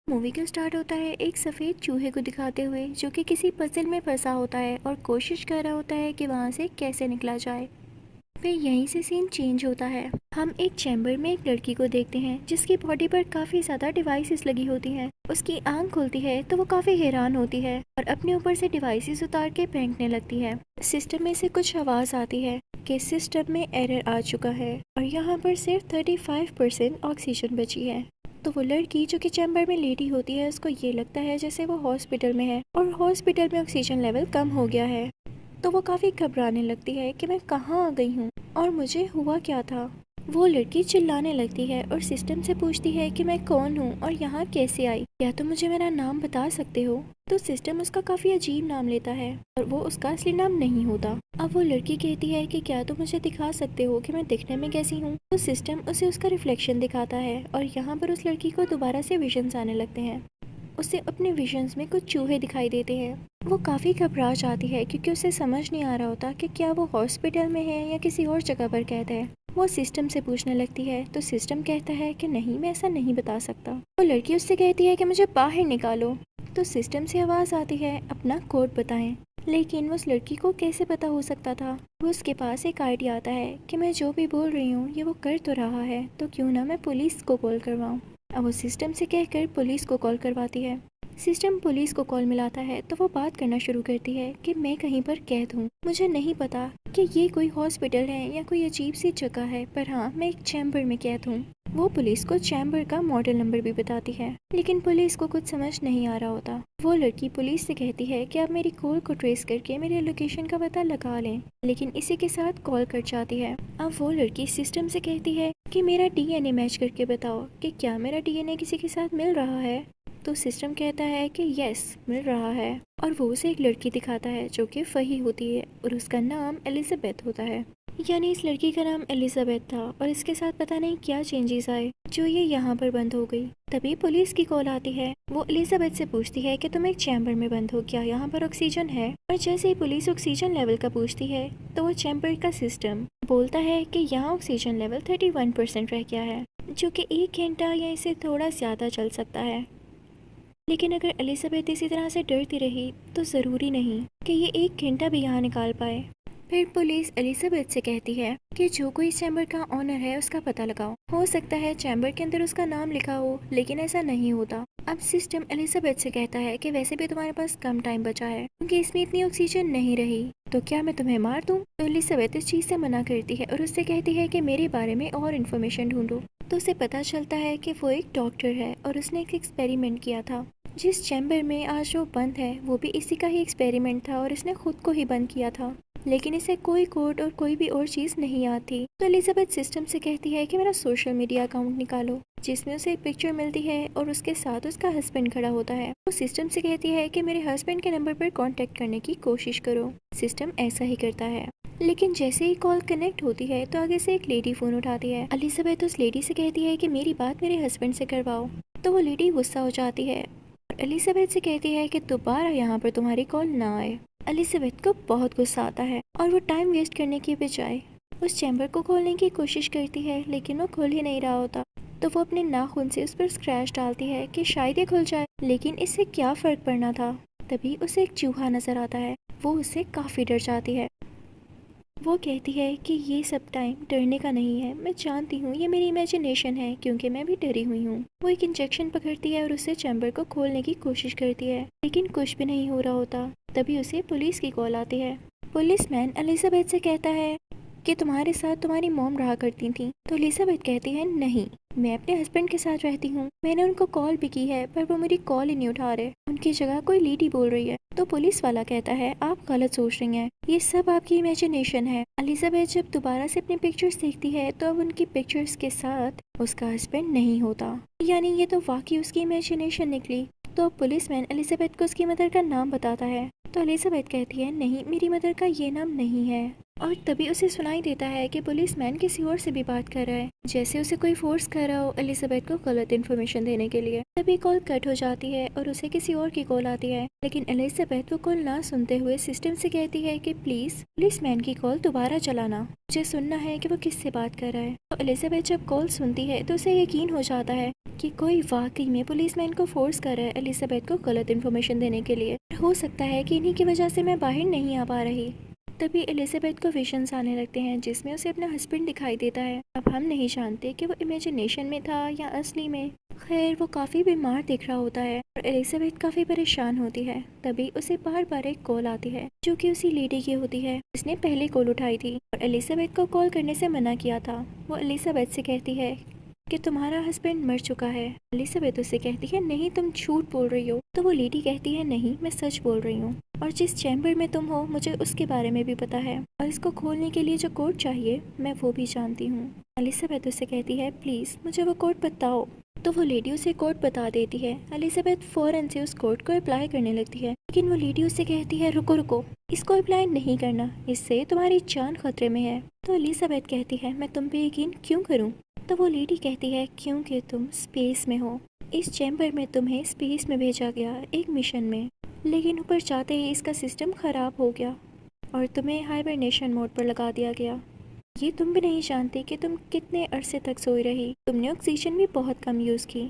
Movie का start होता है एक सफेद चूहे को दिखाते हुए जो कि किसी पजल में फंसा होता है और कोशिश कर रहा होता है कि वहां से कैसे निकला जाए। फिर यहीं से सीन चेंज होता है। हम एक चैम्बर में एक लड़की को देखते हैं जिसकी बॉडी पर काफी ज्यादा डिवाइसेस लगी होती हैं। उसकी आंख खुलती है तो वो काफी हैरान होती है और अपने ऊपर से डिवाइसेस उतार के फेंकने लगती है। सिस्टम में से कुछ आवाज आती है कि सिस्टम में एरर आ चुका है और यहाँ पर सिर्फ 35% ऑक्सीजन बची है। तो वो लड़की जो कि चैम्बर में लेटी होती है उसको ये लगता है जैसे वो हॉस्पिटल में है और हॉस्पिटल में ऑक्सीजन लेवल कम हो गया है। तो वो काफ़ी घबराने लगती है कि मैं कहाँ आ गई हूँ और मुझे हुआ क्या था। वो लड़की चिल्लाने लगती है और सिस्टम से पूछती है कि मैं कौन हूँ और यहाँ कैसे आई, क्या तुम मुझे मेरा नाम बता सकते हो। तो सिस्टम उसका काफ़ी अजीब नाम लेता है और वो उसका असली नाम नहीं होता। अब वो लड़की कहती है कि क्या तुम मुझे दिखा सकते हो कि मैं दिखने में कैसी हूँ। तो सिस्टम उसे उसका रिफ्लेक्शन दिखाता है और यहाँ पर उस लड़की को दोबारा से विजन्स आने लगते हैं। उसे अपने विजन्स में कुछ चूहे दिखाई देते हैं। वो काफ़ी घबरा जाती है क्योंकि उसे समझ नहीं आ रहा होता कि क्या वो हॉस्पिटल में है या किसी और जगह पर कैद है। वो सिस्टम से पूछने लगती है तो सिस्टम कहता है कि नहीं, मैं ऐसा नहीं बता सकता। वो लड़की उससे कहती है कि मुझे बाहर निकालो। तो सिस्टम से आवाज़ आती है अपना कोड बताएं। लेकिन उस लड़की को कैसे पता हो सकता था। वो उसके पास एक आइडिया आता है कि मैं जो भी बोल रही हूँ ये वो कर तो रहा है, तो क्यों ना मैं पुलिस को कॉल करवाऊँ। अब वो सिस्टम से कहकर पुलिस को कॉल करवाती है। सिस्टम पुलिस को कॉल मिलाता है तो वो बात करना शुरू करती है कि मैं कहीं पर कैद हूँ, मुझे नहीं पता कि ये कोई हॉस्पिटल है या कोई अजीब सी जगह है, पर हाँ मैं एक चैम्बर में कैद हूँ। वो पुलिस को चैम्बर का मॉडल नंबर भी बताती है, लेकिन पुलिस को कुछ समझ नहीं आ रहा होता। वो लड़की पुलिस से कहती है कि आप मेरी कॉल को ट्रेस करके मेरी लोकेशन का पता लगा लें, लेकिन इसी के साथ कॉल कट जाती है। अब वो लड़की सिस्टम से कहती है कि मेरा डीएनए मैच करके बताओ कि क्या मेरा डीएनए किसी के साथ मिल रहा है। तो सिस्टम कहता है कि यस, मिल रहा है और वो उसे एक लड़की दिखाता है जो कि फही होती है और उसका नाम एलिजाबेथ होता है। यानी इस लड़की का नाम एलिजाबेथ था और इसके साथ पता नहीं क्या चेंजेस आए जो ये यहाँ पर बंद हो गई। तभी पुलिस की कॉल आती है। वो एलिजाबेथ से पूछती है कि तुम एक चैम्बर में बंद हो, क्या यहाँ पर ऑक्सीजन है। और जैसे ही पुलिस ऑक्सीजन लेवल का पूछती है तो वो चैम्बर का सिस्टम बोलता है कि यहाँ ऑक्सीजन लेवल 31% रह गया है, जो कि 1 घंटा या इससे थोड़ा ज्यादा चल सकता है। लेकिन अगर एलिजाबेथ इसी तरह से डरती रही तो ज़रूरी नहीं कि ये 1 घंटा भी यहाँ निकाल पाए। फिर पुलिस एलिजाबेथ से कहती है कि जो कोई इस चैम्बर का ऑनर है उसका पता लगाओ, हो सकता है चैम्बर के अंदर उसका नाम लिखा हो, लेकिन ऐसा नहीं होता। अब सिस्टम एलिजाबेथ से कहता है कि वैसे भी तुम्हारे पास कम टाइम बचा है क्योंकि इसमें इतनी ऑक्सीजन नहीं रही, तो क्या मैं तुम्हें मार दूं। तो एलिजाबेथ इस चीज से मना करती है और उससे कहती है कि मेरे बारे में और इन्फॉर्मेशन ढूंढो। तो उसे पता चलता है कि वो एक डॉक्टर है और उसने एक एक्सपेरिमेंट किया था। जिस चैम्बर में आज वो बंद है वो भी इसी का ही एक्सपेरिमेंट था और इसने खुद को ही बंद किया था, लेकिन इसे कोई कोड और कोई भी और चीज नहीं आती। तो एलिजाबेथ सिस्टम से कहती है कि मेरा सोशल मीडिया अकाउंट निकालो, जिसमें उसे एक पिक्चर मिलती है और उसके साथ उसका हस्बैंड खड़ा होता है। वो सिस्टम से कहती है कि मेरे हस्बैंड के नंबर पर कांटेक्ट करने की कोशिश करो। सिस्टम ऐसा ही करता है, लेकिन जैसे ही कॉल कनेक्ट होती है तो आगे से एक लेडी फोन उठाती है। एलिजाबेथ उस लेडी से कहती है कि मेरी बात मेरे हस्बैंड से करवाओ। तो वो लेडी गुस्सा हो जाती है और एलिजाबेथ से कहती है कि दोबारा यहाँ पर तुम्हारी कॉल ना आए। एलिजाबेथ को बहुत गुस्सा आता है और वो टाइम वेस्ट करने की बजाय उस चैम्बर को खोलने की कोशिश करती है, लेकिन वो खुल ही नहीं रहा होता। तो वो अपने नाखून से उस पर स्क्रैच डालती है कि शायद ये खुल जाए, लेकिन इससे क्या फर्क पड़ना था। तभी उसे एक चूहा नजर आता है। वो उससे काफी डर जाती है। वो कहती है कि ये सब टाइम डरने का नहीं है, मैं जानती हूँ ये मेरी इमेजिनेशन है क्योंकि मैं भी डरी हुई हूँ। वो एक इंजेक्शन पकड़ती है और उससे चैम्बर को खोलने की कोशिश करती है, लेकिन कुछ भी नहीं हो रहा होता। तभी उसे पुलिस की कॉल आती है। पुलिसमैन एलिजाबेथ से कहता है कि तुम्हारे साथ तुम्हारी मॉम रहा करती थी। तो एलिजाबेथ कहती है नहीं, मैं अपने हस्बैंड के साथ रहती हूँ, मैंने उनको कॉल भी की है पर वो मेरी कॉल ही नहीं उठा रहे, उनकी जगह कोई लेडी बोल रही है। तो पुलिस वाला कहता है आप गलत सोच रही हैं, ये सब आपकी इमेजिनेशन है। एलिजाबेथ जब दोबारा से अपनी पिक्चर्स देखती है तो अब उनकी पिक्चर्स के साथ उसका हस्बैंड नहीं होता, यानी ये तो वाकई उसकी इमेजिनेशन निकली। तो पुलिसमैन एलिजाबेथ को उसकी मदर का नाम बताता है। तो एलिजाबेथ कहती है नहीं, मेरी मदर का ये नाम नहीं है। और तभी उसे सुनाई देता है कि पुलिसमैन किसी और से भी बात कर रहा है, जैसे उसे कोई फोर्स कर रहा हो एलिजाबेथ को गलत इन्फॉर्मेशन देने के लिए। तभी कॉल कट हो जाती है और उसे किसी और की कॉल आती है, लेकिन एलिजाबेथ वो कॉल ना सुनते हुए सिस्टम से कहती है कि प्लीज पुलिसमैन की कॉल दोबारा चलाना, मुझे सुनना है कि वो किससे बात कर रहा है। तो एलिजाबेथ जब कॉल सुनती है तो उसे यकीन हो जाता है कि कोई वाकई में पुलिसमैन को फोर्स कर रहा है एलिजाबेथ को गलत इन्फॉर्मेशन देने के लिए। हो सकता है कि इन्हीं की वजह से मैं बाहर नहीं आ पा रही। तभी एलिजाबेथ को विजन्स आने लगते हैं जिसमें उसे अपना हस्बैंड दिखाई देता है। अब हम नहीं जानते कि वो इमेजिनेशन में था या असली में। खैर वो काफ़ी बीमार दिख रहा होता है और एलिजाबेथ काफ़ी परेशान होती है। तभी उसे बार बार एक कॉल आती है जो कि उसी लेडी की होती है जिसने पहले कॉल उठाई थी और एलिजाबेथ को कॉल करने से मना किया था। वो एलिजाबेथ से कहती है कि तुम्हारा हस्बैंड मर चुका है। एलिजाबेथ उससे कहती है नहीं, तुम झूठ बोल रही हो। तो वो लेडी कहती है नहीं, मैं सच बोल रही हूँ, और जिस चैम्बर में तुम हो मुझे उसके बारे में भी पता है, और इसको खोलने के लिए जो कोड चाहिए मैं वो भी जानती हूँ। एलिजाबेथ उससे कहती है प्लीज मुझे वो कोड बताओ। तो वो लेडी उसे कोड बता देती है। एलिजाबेथ फौरन से उस कोड को अप्लाई करने लगती है, लेकिन वो लेडी उससे कहती है रुको रुको, इसको अप्लाई नहीं करना, इससे तुम्हारी जान खतरे में है। तो एलिजाबेथ कहती है मैं तुम पे यकीन क्यों करूँ। तो वो लेडी कहती है क्योंकि तुम स्पेस में हो, इस चैम्बर में तुम्हें स्पेस में भेजा गया एक मिशन में, लेकिन ऊपर जाते ही इसका सिस्टम खराब हो गया और तुम्हें हाइबरनेशन मोड पर लगा दिया गया। ये तुम भी नहीं जानती कि तुम कितने अरसे तक सोई रही। तुमने ऑक्सीजन भी बहुत कम यूज़ की,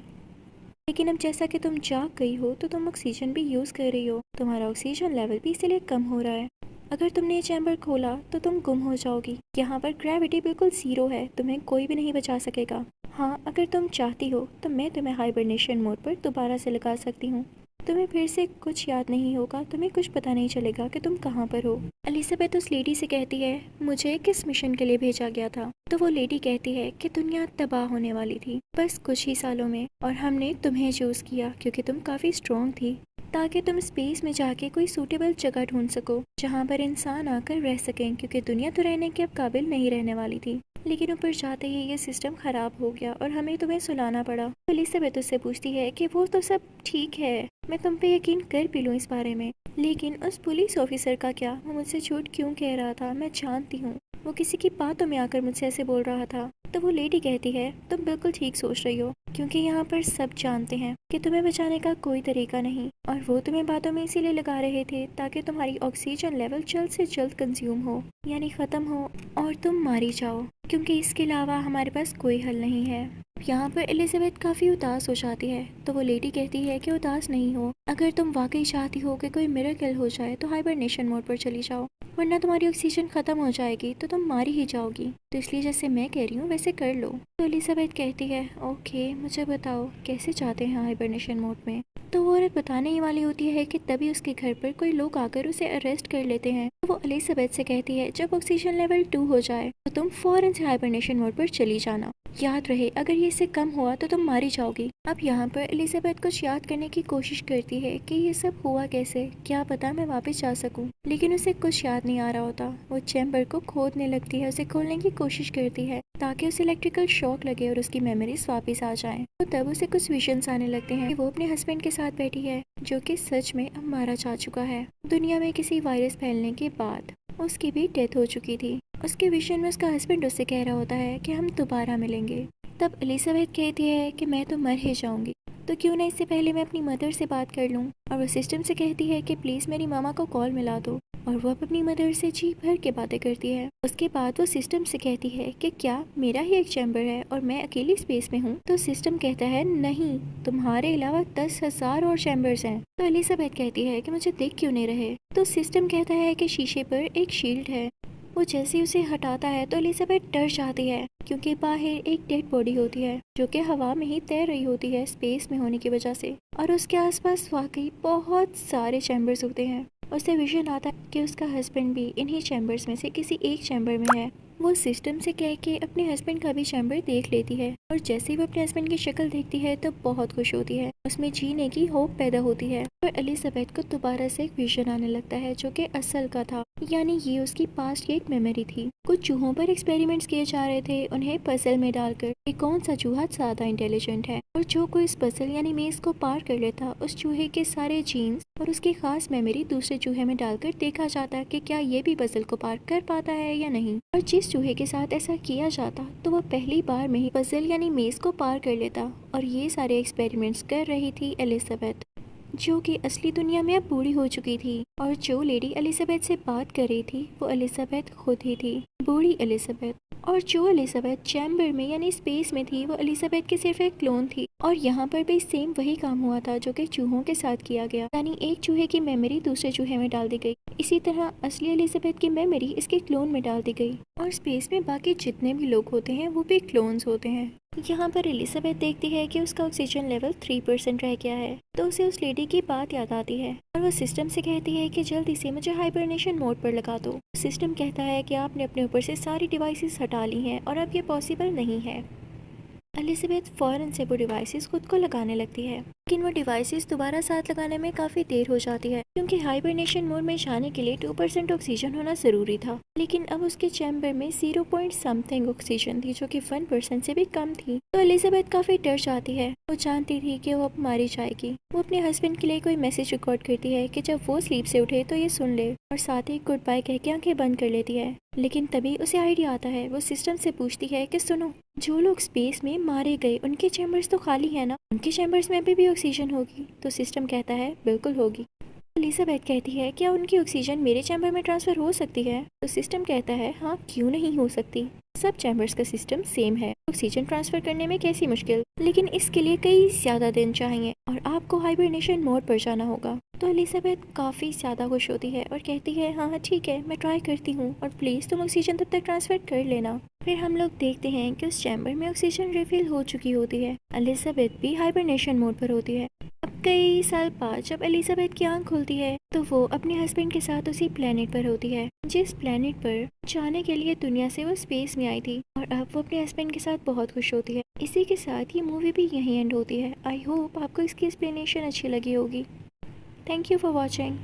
लेकिन अब जैसा कि तुम जाग गई हो तो तुम ऑक्सीजन भी यूज़ कर रही हो। तुम्हारा ऑक्सीजन लेवल भी इसीलिए कम हो रहा है। अगर तुमने ये चैम्बर खोला तो तुम गुम हो जाओगी। यहाँ पर ग्रेविटी बिल्कुल ज़ीरो है, तुम्हें कोई भी नहीं बचा सकेगा। हाँ, अगर तुम चाहती हो तो मैं तुम्हें हाइबरनेशन मोड पर दोबारा से लगा सकती हूँ। तुम्हें फिर से कुछ याद नहीं होगा, तुम्हें कुछ पता नहीं चलेगा कि तुम कहाँ पर हो। एलिजाबेथ उस लेडी से कहती है मुझे किस मिशन के लिए भेजा गया था। तो वो लेडी कहती है कि दुनिया तबाह होने वाली थी बस कुछ ही सालों में, और हमने तुम्हें चूज किया क्योंकि तुम काफी स्ट्रॉन्ग थी, ताकि तुम स्पेस में जाके कोई सूटेबल जगह ढूंढ सको जहाँ पर इंसान आकर रह सकें, क्योंकि दुनिया तो रहने के अब काबिल नहीं रहने वाली थी। लेकिन ऊपर जाते ही ये सिस्टम खराब हो गया और हमें तुम्हें सुलाना पड़ा। एलिजाबेथ उससे पूछती है कि वो तो सब ठीक है, मैं तुम पे यकीन कर भी लूँ इस बारे में, लेकिन उस पुलिस ऑफिसर का क्या, वो मुझसे झूठ क्यों कह रहा था, मैं जानती हूँ वो किसी की बातों में आकर मुझसे ऐसे बोल रहा था। तो वो लेडी कहती है तुम बिल्कुल ठीक सोच रही हो, क्योंकि यहाँ पर सब जानते हैं कि तुम्हें बचाने का कोई तरीका नहीं, और वो तुम्हें बातों में इसीलिए लगा रहे थे ताकि तुम्हारी ऑक्सीजन लेवल जल्द से जल्द कंज्यूम हो, यानी ख़त्म हो और तुम मारी जाओ, क्योंकि इसके अलावा हमारे पास कोई हल नहीं है। यहाँ पर एलिजाबेथ काफ़ी उदास हो जाती है। तो वो लेडी कहती है कि उदास नहीं हो, अगर तुम वाकई चाहती हो कि कोई मिरेकल हो जाए तो हाइबरनेशन मोड पर चली जाओ, वरना तुम्हारी ऑक्सीजन खत्म हो जाएगी तो तुम मारी ही जाओगी। तो इसलिए जैसे मैं कह रही हूँ वैसे कर लो। तो एलिजाबेथ कहती है ओके, मुझे बताओ कैसे जाते हैं हाइबरनेशन मोड में। तो वो औरत बताने ही वाली होती है कि तभी उसके घर पर कोई लोग आकर उसे अरेस्ट कर लेते हैं। तो वो एलिजाबेथ से कहती है जब ऑक्सीजन लेवल 2 हो जाए तो तुम फौरन से हाइबरनेशन मोड पर चली जाना, याद रहे अगर ये इससे कम हुआ तो तुम मारी जाओगी। अब यहाँ पर एलिजाबेथ कुछ याद करने की कोशिश करती है कि ये सब हुआ कैसे, क्या पता मैं वापस जा सकूं, लेकिन उसे कुछ याद नहीं आ रहा होता। वो चैम्बर को खोदने लगती है, उसे खोलने की कोशिश करती है ताकि उसे इलेक्ट्रिकल शॉक लगे और उसकी मेमोरीज वापस आ जाएं। तो तब उसे कुछ विजन्स आने लगते हैं कि वो अपने हस्बैंड के साथ बैठी है जो कि सच में अब मारा जा चुका है। दुनिया में किसी वायरस फैलने के बाद उसकी भी डेथ हो चुकी थी। उसके विजन में उसका हस्बैंड उससे कह रहा होता है कि हम दोबारा मिलेंगे। तब एलिजाबेथ कहती है कि मैं तो मर ही जाऊंगी, तो क्यों ना इससे पहले मैं अपनी मदर से बात कर लूं। और वो सिस्टम से कहती है कि प्लीज़ मेरी मामा को कॉल मिला दो, और वो अपनी मदर से जी भर के बातें करती है। उसके बाद वो सिस्टम से कहती है कि क्या मेरा ही एक चैम्बर है और मैं अकेली स्पेस में हूँ। तो सिस्टम कहता है नहीं, तुम्हारे अलावा 10,000 और चैम्बर्स हैं। तो एलिजाबेथ कहती है कि मुझे देख क्यों नहीं रहे। तो सिस्टम कहता है कि शीशे पर एक शील्ड है। वो जैसे ही उसे हटाता है तो एलिजाबेथ डर जाती है, क्योंकि बाहर एक डेड बॉडी होती है जो कि हवा में ही तैर रही होती है स्पेस में होने की वजह से, और उसके आसपास वाकई बहुत सारे चैम्बर्स होते हैं। उसे विजन आता है कि उसका हस्बैंड भी इन्हीं चैम्बर्स में से किसी एक चैम्बर में है। वो सिस्टम से कह के अपने हस्बैंड का भी चैम्बर देख लेती है और जैसे ही वो अपने हस्बैंड की शक्ल देखती है तो बहुत खुश होती है। उसमें जीने की होप पैदा होती है और एलिजाबेथ को दोबारा से एक विजन आने लगता है जो कि असल का था, यानी ये उसकी पास्ट की एक मेमोरी थी। कुछ चूहों पर एक्सपेरिमेंट्स किए जा रहे थे, उन्हें पजल में डालकर कि कौन सा चूहा ज्यादा इंटेलिजेंट है और जो कोई इस पजल यानी मेज को पार कर लेता उस चूहे के सारे जीन्स और उसकी खास मेमोरी दूसरे चूहे में डालकर देखा जाता कि क्या ये भी पजल को पार कर पाता है या नहीं। और जिस चूहे के साथ ऐसा किया जाता तो वो पहली बार में ही पजल यानी मेज को पार कर लेता। और ये सारे एक्सपेरिमेंट्स कर रही थी एलिजाबेथ, जो कि असली दुनिया में अब बूढ़ी हो चुकी थी। और जो लेडी एलिजाबेथ से बात कर रही थी वो एलिजाबेथ खुद ही थी, बूढ़ी एलिजाबेथ। और जो एलिजाबेथ चैम्बर में यानी स्पेस में थी वो एलिजाबेथ की सिर्फ एक क्लोन थी। और यहाँ पर भी सेम वही काम हुआ था जो कि चूहों के साथ किया गया, यानी एक चूहे की मेमोरी दूसरे चूहे में डाल दी गई। इसी तरह असली एलिजाबेथ की मेमोरी इसके क्लोन में डाल दी गई। और स्पेस में बाकी जितने भी लोग होते हैं वो भी क्लोन्स होते हैं। यहाँ पर एलिजाबेथ देखती है कि उसका ऑक्सीजन लेवल 3% रह गया है, तो उसे उस लेडी की बात याद आती है और वो सिस्टम से कहती है कि जल्दी से मुझे हाइबरनेशन मोड पर लगा दो। सिस्टम कहता है कि आपने अपने ऊपर से सारी डिवाइसेस हटा ली हैं और अब ये पॉसिबल नहीं है। एलिजाबेथ फौरन से वो डिवाइसेस खुद को लगाने लगती है, लेकिन वो डिवाइसेस दोबारा साथ लगाने में काफी देर हो जाती है क्योंकि हाइबरनेशन मोड में जाने के लिए 2% ऑक्सीजन होना जरूरी था। लेकिन अब उसके चैम्बर में 0 पॉइंट समथिंग ऑक्सीजन थी जो कि 1% से भी कम थी। तो एलिजाबेथ काफी डर जाती है, वो जानती थी कि वो अब मारी जाएगी। वो अपने हस्बैंड के लिए कोई मैसेज रिकॉर्ड करती है कि जब वो स्लीप से उठे तो ये सुन ले और साथ ही गुड बाय कह के आंखें बंद कर लेती है। लेकिन तभी उसे आइडिया आता है, वो सिस्टम से पूछती है कि सुनो, जो लोग स्पेस में मारे गए उनके चैम्बर्स तो खाली है ना, उनके चैम्बर्स में भी ऑक्सीजन होगी? तो सिस्टम कहता है बिल्कुल होगी। एलिजाबेथ कहती है क्या उनकी ऑक्सीजन मेरे चैम्बर में ट्रांसफर हो सकती है? तो सिस्टम कहता है हाँ, क्यों नहीं हो सकती, सब चैम्बर्स का सिस्टम सेम है, ऑक्सीजन ट्रांसफर करने में कैसी मुश्किल, लेकिन इसके लिए कई ज्यादा दिन चाहिए और आपको हाइबरनेशन मोड पर जाना होगा। तो एलिजाबेथ काफी ज्यादा खुश होती है और कहती है हाँ ठीक है, मैं ट्राई करती हूँ और प्लीज तुम ऑक्सीजन तब तक ट्रांसफर कर लेना। फिर हम लोग देखते हैं कि उस चैम्बर में ऑक्सीजन रिफिल हो चुकी होती है। एलिजाबेथ भी हाइबरनेशन मोड पर होती है। अब कई साल बाद जब एलिजाबेथ की आंख खुलती है तो वो अपने हस्बैंड के साथ उसी प्लेनेट पर होती है जिस प्लेनेट पर जाने के लिए दुनिया से वो स्पेस में आई थी। और अब वो अपने हस्बैंड के साथ बहुत खुश होती है। इसी के साथ ये मूवी भी यहीं एंड होती है। आई होप आपको इसकी एक्सप्लेनेशन अच्छी लगी होगी। Thank you for watching.